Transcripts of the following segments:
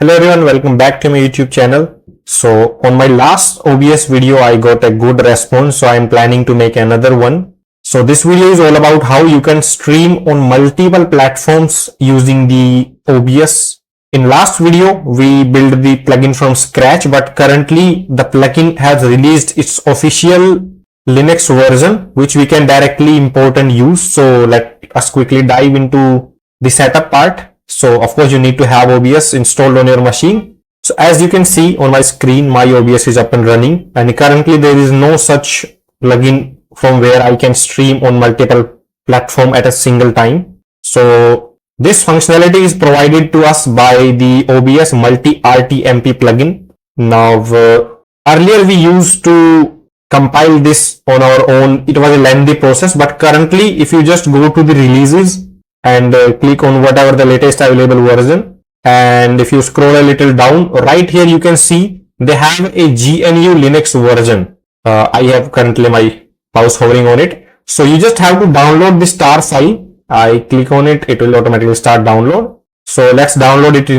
Hello everyone, welcome back to my YouTube channel. So on my last OBS video, I got a good response. So I am planning to make another one. So this video is all about how you can stream on multiple platforms using the OBS. In last video, we built the plugin from scratch, but currently the plugin has released its official Linux version, which we can directly import and use. So let us quickly dive into the setup part. So of course you need to have OBS installed on your machine. So as you can see on my screen, my OBS is up and running, and currently there is no such plugin from where I can stream on multiple platforms at a single time. So this functionality is provided to us by the OBS RTMP plugin. Now earlier we used to compile this on our own. It was a lengthy process, but currently if you just go to the releases and click on whatever the latest available version, and if you scroll a little down, right here you can see they have a GNU Linux version. I have currently my mouse hovering on it. So you just have to download this tar file. I click on it, it will automatically start download. So let's download it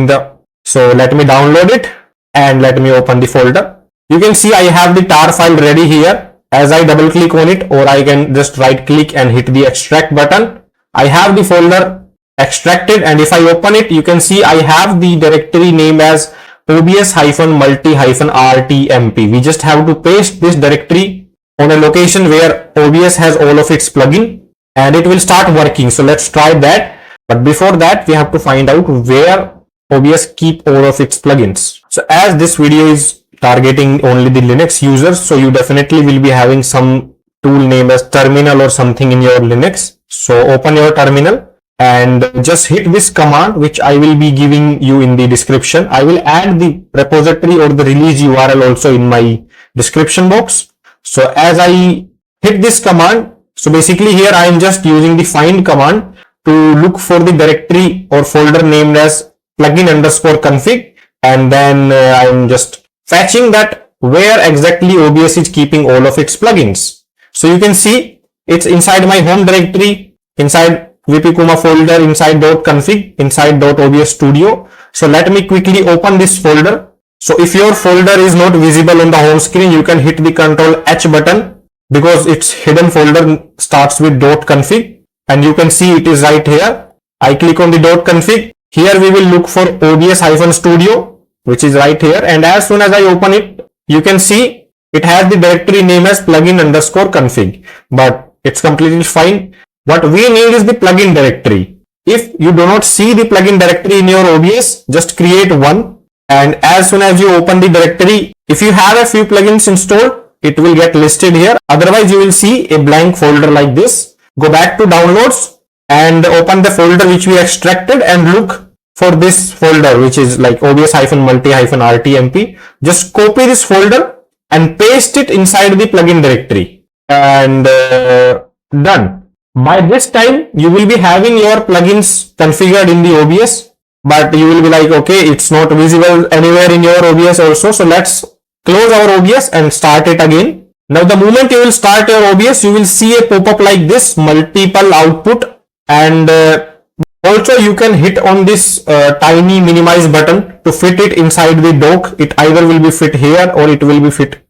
so let me download it and let me open the folder. You can see I have the tar file ready here. As I double click on it, or I can just right click and hit the extract button, I have the folder extracted, and if I open it, you can see I have the directory name as obs-multi-rtmp. We just have to paste this directory on a location where OBS has all of its plugin, and it will start working. So let's try that. But before that, we have to find out where OBS keep all of its plugins. So as this video is targeting only the Linux users, so you definitely will be having some tool name as terminal or something in your Linux. So open your terminal and just hit this command, which I will be giving you in the description. I will add the repository or the release URL also in my description box. So as I hit this command, so basically here I am just using the find command to look for the directory or folder named as plugin_config, and then I am just fetching that where exactly OBS is keeping all of its plugins. So you can see it's inside my home directory, inside vpkuma folder, inside .config, inside .obs studio. So let me quickly open this folder. So if your folder is not visible on the home screen, you can hit the Ctrl H button, because its hidden folder starts with .config, and you can see it is right here. I click on the .config. Here we will look for obs-studio, which is right here, and as soon as I open it, you can see it has the directory name as plugin_config, but it's completely fine. What we need is the plugin directory. If you do not see the plugin directory in your OBS, just create one, and as soon as you open the directory, if you have a few plugins installed, it will get listed here. Otherwise, you will see a blank folder like this. Go back to downloads and open the folder which we extracted and look for this folder, which is like obs-multi-rtmp. Just copy this folder and paste it inside the plugin directory, and done. By this time, you will be having your plugins configured in the OBS, but you will be like, okay, it's not visible anywhere in your OBS also. So let's close our OBS and start it again. Now the moment you will start your OBS, you will see a pop-up like this, multiple output, and also you can hit on this tiny minimize button to fit it inside the dock. It either will be fit here or it will be fit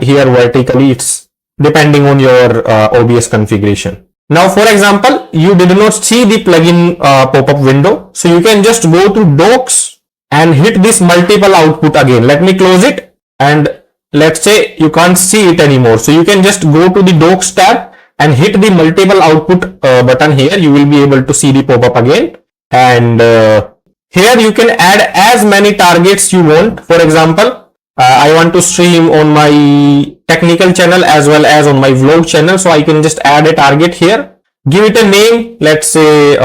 here vertically. It's depending on your OBS configuration. Now for example, you did not see the plugin pop-up window, so you can just go to docs and hit this multiple output again. Let me close it, and let's say you can't see it anymore, so you can just go to the docs tab and hit the multiple output button here. You will be able to see the pop-up again, and here you can add as many targets you want. For example, I want to stream on my technical channel as well as on my vlog channel, so I can just add a target here, give it a name, let's say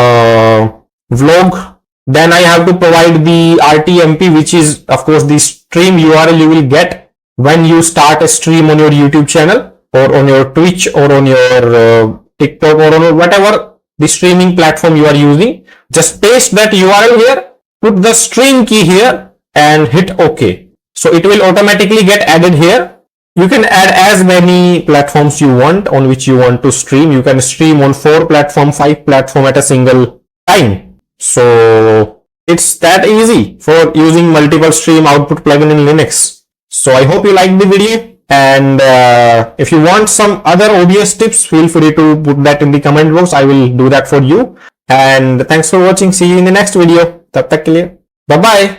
vlog. Then I have to provide the RTMP, which is of course the stream URL you will get when you start a stream on your YouTube channel or on your Twitch or on your TikTok or on whatever the streaming platform you are using. Just paste that URL here, put the stream key here and hit OK. So it will automatically get added here. You can add as many platforms you want on which you want to stream. You can stream on 4 platforms, 5 platforms at a single time. So It's that easy for using multiple stream output plugin in Linux. So I hope you liked the video, and if you want some other OBS tips, feel free to put that in the comment box. I will do that for you. And thanks for watching. See you in the next video. Bye bye.